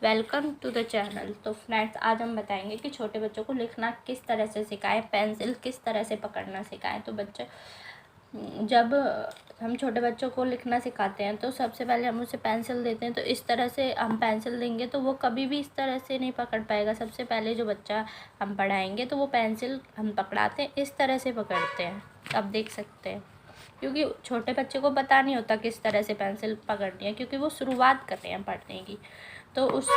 Welcome to the channel. तो friends, आज हम बताएंगे कि छोटे बच्चों को लिखना किस तरह से सिखाएं, पेंसिल किस तरह से पकड़ना सिखाएं। तो बच्चे जब हम छोटे बच्चों को लिखना सिखाते हैं तो सबसे पहले हम उसे पेंसिल देते हैं। तो इस तरह से हम पेंसिल देंगे तो वो कभी भी इस तरह से नहीं पकड़ पाएगा। सबसे पहले जो बच्चा हम पढ़ाएंगे तो वो पेंसिल हम पकड़ाते हैं इस तरह से पकड़ते हैं। आप देख सकते हैं, क्योंकि छोटे बच्चे को पता नहीं होता किस तरह से पेंसिल पकड़नी है, क्योंकि वो शुरुआत कर रहे हैं पढ़ने की। तो उस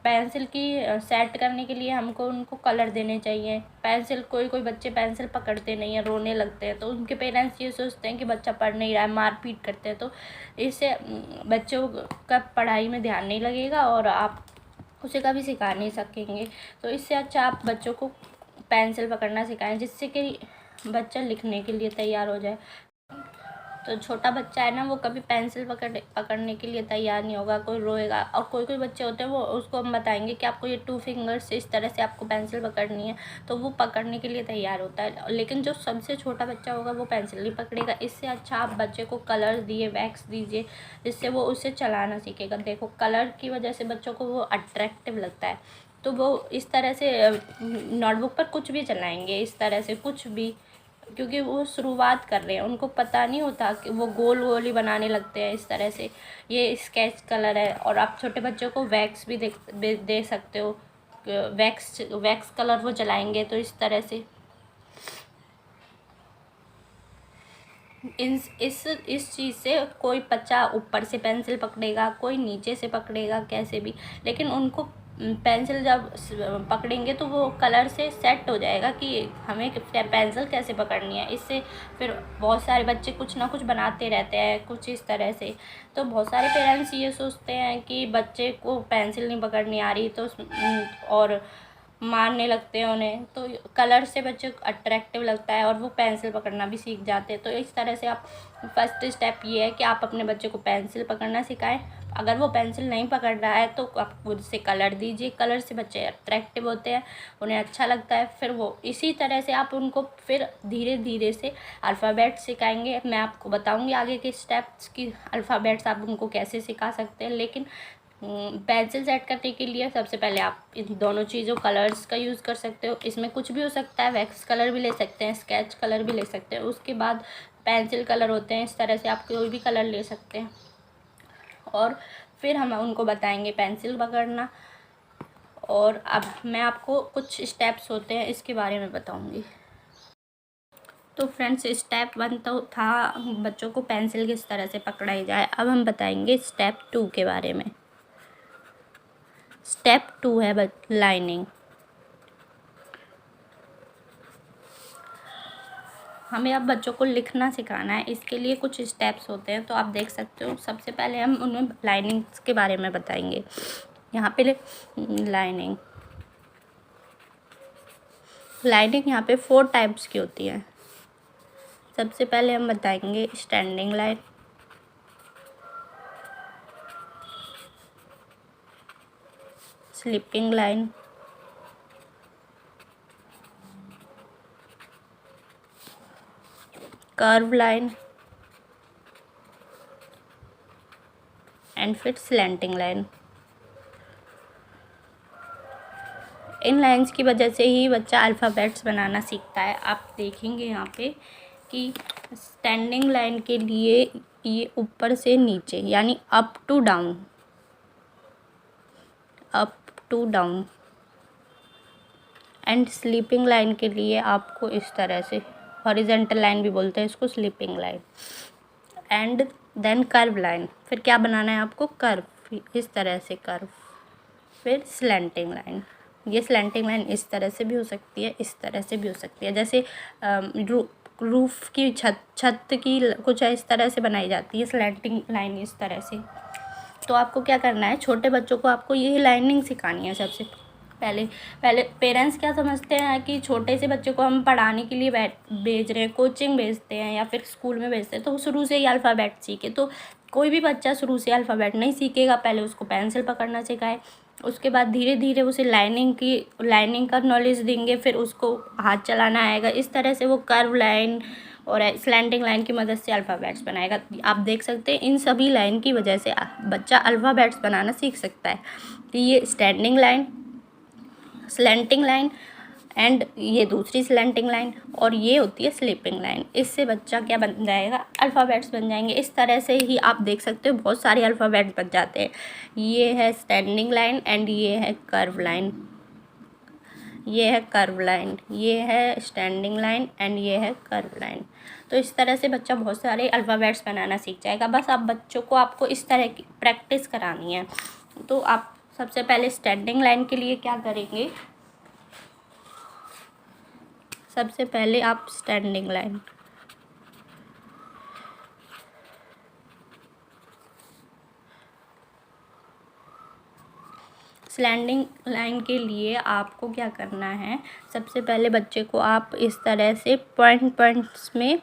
पेंसिल की सेट करने के लिए हमको उनको कलर देने चाहिए। पेंसिल कोई बच्चे पेंसिल पकड़ते नहीं हैं, रोने लगते हैं, तो उनके पेरेंट्स ये सोचते हैं कि बच्चा पढ़ नहीं रहा है, मारपीट करते हैं। तो इससे बच्चों का पढ़ाई में ध्यान नहीं लगेगा और आप उसे कभी सिखा नहीं सकेंगे। तो इससे अच्छा आप बच्चों को पेंसिल पकड़ना सिखाएं, जिससे कि बच्चा लिखने के लिए तैयार हो जाए। तो छोटा बच्चा है ना, वो कभी पेंसिल पकड़ने के लिए तैयार नहीं होगा, कोई रोएगा। और कोई बच्चे होते हैं, वो उसको हम बताएंगे कि आपको ये 2 फिंगर्स से इस तरह से आपको पेंसिल पकड़नी है, तो वो पकड़ने के लिए तैयार होता है। लेकिन जो सबसे छोटा बच्चा होगा वो पेंसिल नहीं पकड़ेगा। इससे अच्छा आप बच्चे को कलर दिए, वैक्स दीजिए, जिससे वो उसे चलाना सीखेगा। देखो, कलर की वजह से बच्चों को वो अट्रैक्टिव लगता है। तो वो इस तरह से नोटबुक पर कुछ भी चलाएंगे, इस तरह से कुछ भी, क्योंकि वो शुरुआत कर रहे हैं, उनको पता नहीं होता कि वो गोल गोल ही बनाने लगते हैं इस तरह से। ये स्केच कलर है। और आप छोटे बच्चों को वैक्स भी दे सकते हो। वैक्स कलर वो चलाएंगे तो इस तरह से इस चीज़ से कोई बच्चा ऊपर से पेंसिल पकड़ेगा, कोई नीचे से पकड़ेगा, कैसे भी। लेकिन उनको पेंसिल जब पकड़ेंगे तो वो कलर से सेट हो जाएगा कि हमें पेंसिल कैसे पकड़नी है। इससे फिर बहुत सारे बच्चे कुछ ना कुछ बनाते रहते हैं, कुछ इस तरह से। तो बहुत सारे पेरेंट्स ये सोचते हैं कि बच्चे को पेंसिल नहीं पकड़नी आ रही, तो और मारने लगते हैं उन्हें। तो कलर से बच्चे को अट्रैक्टिव लगता है और वो पेंसिल पकड़ना भी सीख जाते हैं। तो इस तरह से आप फर्स्ट स्टेप ये है कि आप अपने बच्चे को पेंसिल पकड़ना सिखाएं। अगर वो पेंसिल नहीं पकड़ रहा है तो आप उससे कलर दीजिए। कलर से बच्चे अट्रैक्टिव होते हैं, उन्हें अच्छा लगता है। फिर वो इसी तरह से आप उनको फिर धीरे धीरे से अल्फ़ाबेट सिखाएंगे। मैं आपको बताऊंगी आगे के स्टेप्स की अल्फ़ाबेट्स आप उनको कैसे सिखा सकते हैं। लेकिन पेंसिल सेट करने के लिए सबसे पहले आप इन दोनों चीज़ों कलर्स का यूज़ कर सकते हो। इसमें कुछ भी हो सकता है, वैक्स कलर भी ले सकते हैं, स्केच कलर भी ले सकते हैं। उसके बाद पेंसिल कलर होते हैं, इस तरह से आप कोई भी कलर ले सकते हैं। और फिर हम उनको बताएंगे पेंसिल पकड़ना। और अब मैं आपको कुछ स्टेप्स होते हैं इसके बारे में बताऊंगी। तो फ्रेंड्स, स्टेप 1 तो था बच्चों को पेंसिल किस तरह से पकड़ाई जाए। अब हम बताएंगे स्टेप 2 के बारे में। स्टेप 2 है लाइनिंग। हमें अब बच्चों को लिखना सिखाना है, इसके लिए कुछ स्टेप्स होते हैं, तो आप देख सकते हो। सबसे पहले हम उन्हें लाइनिंग्स के बारे में बताएंगे। यहाँ पे लाइनिंग यहाँ पे 4 टाइप्स की होती है। सबसे पहले हम बताएंगे standing line, sleeping line, curve line and फिर स्लैंटिंग लाइन। इन लाइंस की वजह से ही बच्चा अल्फ़ाबेट्स बनाना सीखता है। आप देखेंगे यहाँ पे कि स्टैंडिंग लाइन के लिए ये ऊपर से नीचे यानी up to down, up to down. And sleeping line के लिए आपको इस तरह से, हॉरिजेंटल लाइन भी बोलते हैं इसको, sleeping line. And then curve line, फिर क्या बनाना है आपको, कर्व, इस तरह से कर्व। फिर स्लैंटिंग लाइन, ये स्लैंटिंग लाइन इस तरह से भी हो सकती है, इस तरह से भी हो सकती है। जैसे रूफ की छत की कुछ इस तरह से बनाई जाती है स्लैंटिंग लाइन, इस तरह से। तो आपको क्या करना है, छोटे बच्चों को आपको ये लाइनिंग सिखानी है सबसे पहले। पेरेंट्स क्या समझते हैं कि छोटे से बच्चे को हम पढ़ाने के लिए भेज रहे हैं, कोचिंग भेजते हैं या फिर स्कूल में भेजते हैं, तो शुरू से ही अल्फ़ाबेट सीखे। तो कोई भी बच्चा शुरू से अल्फ़ाबेट नहीं सीखेगा। पहले उसको पेंसिल पकड़ना सिखाए, उसके बाद धीरे धीरे उसे लाइनिंग का नॉलेज देंगे, फिर उसको हाथ चलाना आएगा। इस तरह से वो कर्व लाइन और स्लैंटिंग लाइन की मदद से अल्फ़ाबेट्स बनाएगा। आप देख सकते हैं इन सभी लाइन की वजह से बच्चा अल्फ़ाबेट्स बनाना सीख सकता है। कि ये standing line, slanting line and ये दूसरी स्लैंटिंग लाइन और ये होती है स्लीपिंग लाइन। इससे बच्चा क्या बन जाएगा, अल्फ़ाबेट्स बन जाएंगे। इस तरह से ही आप देख सकते हो बहुत सारे अल्फ़ाबेट्स बन जाते हैं। ये है स्टैंडिंग लाइन एंड ये है कर्व लाइन, ये है कर्व लाइन, ये है स्टैंडिंग लाइन एंड ये है कर्व लाइन। तो इस तरह से बच्चा बहुत सारे अल्फ़ाबेट्स बनाना सीख जाएगा। बस आप बच्चों को आपको इस तरह की प्रैक्टिस करानी है। तो आप सबसे पहले स्टैंडिंग लाइन के लिए क्या करेंगे, सबसे पहले आप स्टैंडिंग लाइन, स्लैंडिंग लाइन के लिए आपको क्या करना है, सबसे पहले बच्चे को आप इस तरह से पॉइंट्स में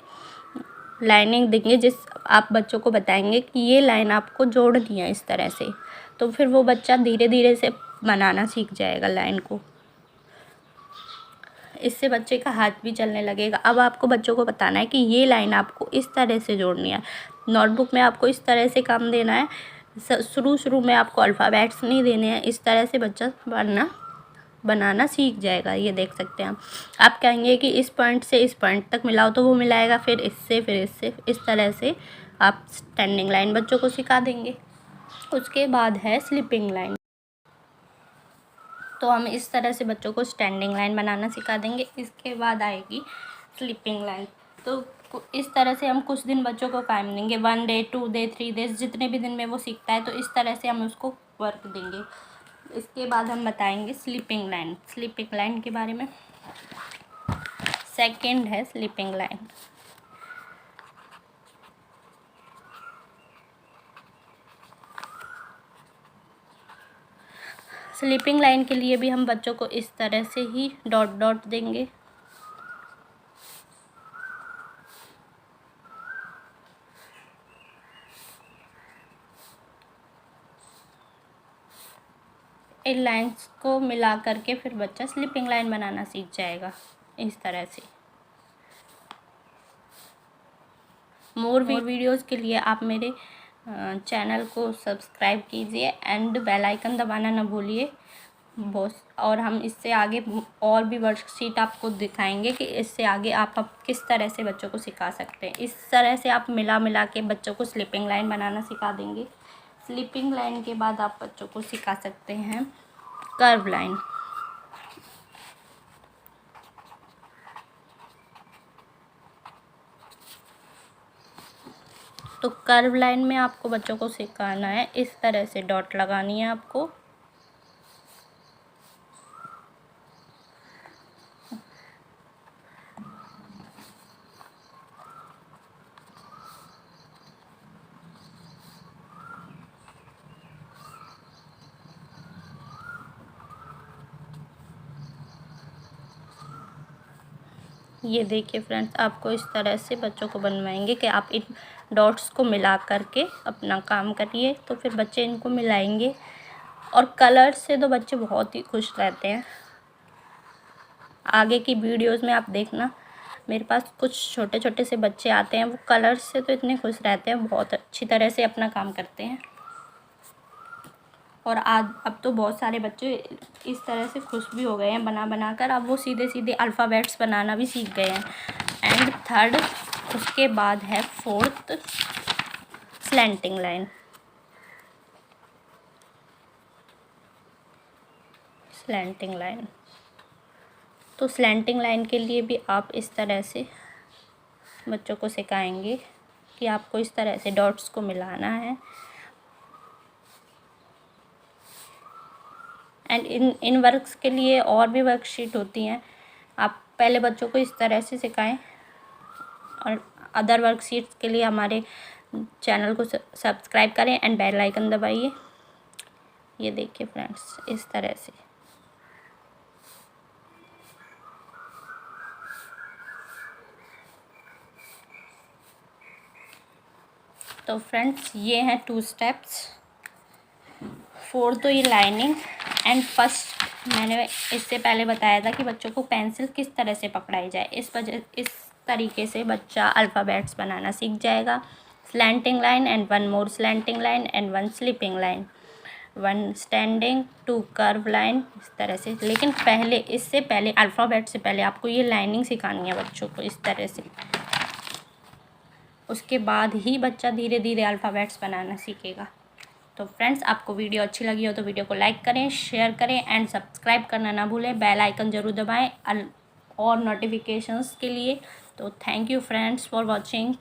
लाइनिंग देंगे, जिस आप बच्चों को बताएंगे कि ये लाइन आपको जोड़नी है इस तरह से। तो फिर वो बच्चा धीरे धीरे से बनाना सीख जाएगा लाइन को। इससे बच्चे का हाथ भी चलने लगेगा। अब आपको बच्चों को बताना है कि ये लाइन आपको इस तरह से जोड़नी है। नोटबुक में आपको इस तरह से काम देना है। शुरू में आपको अल्फ़ाबेट्स नहीं देने हैं। इस तरह से बच्चा बनाना सीख जाएगा। ये देख सकते हैं आप कहेंगे कि इस पॉइंट से इस पॉइंट तक मिलाओ तो वो मिलाएगा, फिर इससे इस तरह से आप स्टैंडिंग लाइन बच्चों को सिखा देंगे। उसके बाद है स्लीपिंग लाइन। तो हम इस तरह से बच्चों को स्टैंडिंग लाइन बनाना सिखा देंगे। इसके बाद आएगी स्लीपिंग लाइन। तो इस तरह से हम कुछ दिन बच्चों को टाइम देंगे, 1 डे 2 डे 3 डेज, जितने भी दिन में वो सीखता है तो इस तरह से हम उसको वर्क देंगे। इसके बाद हम बताएंगे स्लीपिंग लाइन। स्लीपिंग लाइन के बारे में सेकंड है स्लीपिंग लाइन। स्लीपिंग लाइन के लिए भी हम बच्चों को इस तरह से ही डॉट डॉट देंगे। इन लाइंस को मिला करके फिर बच्चा स्लीपिंग लाइन बनाना सीख जाएगा इस तरह से। मोर वीडियोज़ के लिए आप मेरे चैनल को सब्सक्राइब कीजिए एंड बेल आइकन दबाना ना भूलिए। बहुत और हम इससे आगे और भी वर्कशीट आपको दिखाएंगे कि इससे आगे आप किस तरह से बच्चों को सिखा सकते हैं। इस तरह से आप मिला के बच्चों को स्लीपिंग लाइन बनाना सिखा देंगे। स्लीपिंग लाइन के बाद आप बच्चों को सिखा सकते हैं कर्व लाइन। तो कर्व लाइन में आपको बच्चों को सिखाना है इस तरह से डॉट लगानी है आपको। ये देखिए फ्रेंड्स, आपको इस तरह से बच्चों को बनवाएंगे कि आप इन डॉट्स को मिला करके अपना काम करिए। तो फिर बच्चे इनको मिलाएंगे और कलर से तो बच्चे बहुत ही खुश रहते हैं। आगे की वीडियोस में आप देखना, मेरे पास कुछ छोटे छोटे से बच्चे आते हैं, वो कलर से तो इतने खुश रहते हैं, बहुत अच्छी तरह से अपना काम करते हैं। और आज अब तो बहुत सारे बच्चे इस तरह से खुश भी हो गए हैं बना कर। अब वो सीधे सीधे अल्फ़ाबेट्स बनाना भी सीख गए हैं। एंड थर्ड, उसके बाद है fourth slanting line. Slanting line, तो स्लैंटिंग लाइन के लिए भी आप इस तरह से बच्चों को सिखाएंगे कि आपको इस तरह से डॉट्स को मिलाना है। एंड इन वर्क्स के लिए और भी वर्कशीट होती हैं। आप पहले बच्चों को इस तरह से सिखाएं और अदर वर्कशीट्स के लिए हमारे चैनल को सब्सक्राइब करें एंड बेल आइकन दबाइए। ये देखिए फ्रेंड्स, इस तरह से। तो फ्रेंड्स, ये हैं 2 स्टेप्स। फोर्थ तो ये लाइनिंग एंड फर्स्ट मैंने इससे पहले बताया था कि बच्चों को पेंसिल किस तरह से पकड़ाई जाए। इस तरीके से बच्चा अल्फ़ाबेट्स बनाना सीख जाएगा। Slanting line and one more slanting line and one sleeping line, one standing, two curve line, इस तरह से। लेकिन पहले, इससे पहले, अल्फ़ाबेट से पहले आपको ये लाइनिंग सिखानी है बच्चों को इस तरह से। उसके बाद ही बच्चा धीरे धीरे अल्फ़ाबेट्स बनाना सीखेगा। तो फ्रेंड्स, आपको वीडियो अच्छी लगी हो तो वीडियो को लाइक करें, शेयर करें एंड सब्सक्राइब करना ना भूलें। बेल आइकन ज़रूर दबाएं और नोटिफिकेशंस के लिए। तो thank you friends for watching.